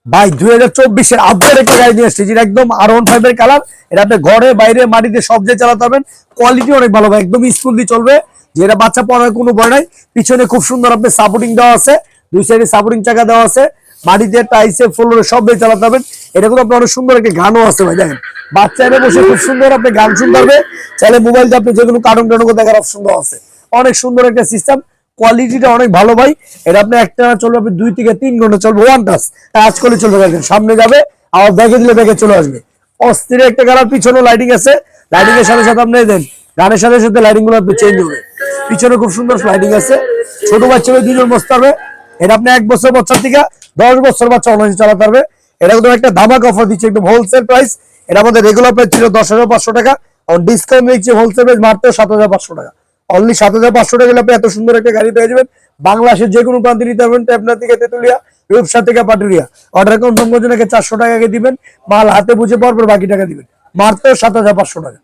ভাই 2024 এর আপডেট একটা গাড়ি নিয়ে এসেছি, যেটা একদম R15 এর কালার। এটা আপনি ঘরে বাইরে মাটিতে সব জায়গায় চালাতে পারবেন। কোয়ালিটি অনেক ভালো ভাই, একদম স্মুথলি চলবে। যেটা বাচ্চা পড়ার কোনো ভয় নাই। পিছনে খুব সুন্দর আপনি সাপোর্টিং দেওয়া আছে, দুই সাইডে সাপোর্টিং চাকা দেওয়া আছে। মাটিতে টাইসে ফ্লোরে সব জায়গায় চালাতে পারবেন। এটা কিন্তু আপনার অনেক সুন্দর একটা গানও আছে ভাই, দেখেন বাচ্চা এনে বসে খুব সুন্দর আপনি গান শুনতে পারবে। চাইলে মোবাইল দিয়ে আপনি যে কোনো কার্টুন টার্টুন দেখার অপশন দেওয়া আছে। অনেক সুন্দর একটা সিস্টেম, কোয়ালিটিটা অনেক ভালো ভাই। এটা আপনি একটা চলবে, আপনি 2 থেকে 3 ঘন্টা চলবে, ওয়ান টাচ করলে চলবে। দেখেন সামনে যাবে, আবার ব্যাগে দিলে ব্যাগে চলে আসবে। অস্থির একটা কালার, পিছনে লাইটিং আছে। লাইটিং এর সাথে সাথে আপনি দেন গানের সাথে সাথে লাইটিং গুলো আপনি চেঞ্জ হবে। পিছনে খুব সুন্দর লাইটিং আছে, ছোট বাচ্চা দুজন বসতে পারবে। এটা আপনি 1 বছর বাচ্চার থেকে 10 বছর বাচ্চা অনলাইনে চালাতে পারবে। এটা কিন্তু একটা ধামাকা অফার দিচ্ছে, একদম হোলসেল প্রাইস। এটা আমাদের রেগুলার প্রাইস ছিল 10,500 টাকা, আর ডিসকাউন্ট দিচ্ছে হোলসেল প্রাইস মাত্র 7,500 টাকা। অনলি 7,500 টাকা আপনি এত সুন্দর একটা গাড়ি পেয়ে যাবেন। বাংলাদেশের যে কোনো প্রান্তে নিতে পারবেন, আপনার থেকে তেতুলিয়া, রূপসা থেকে পাটুরিয়া। অর্ডার কনফার্ম করার জন্য 400 টাকা দিবেন, মাল হাতে বুঝে পরপর বাকি টাকা দিবেন। মাত্র 7,500 টাকা।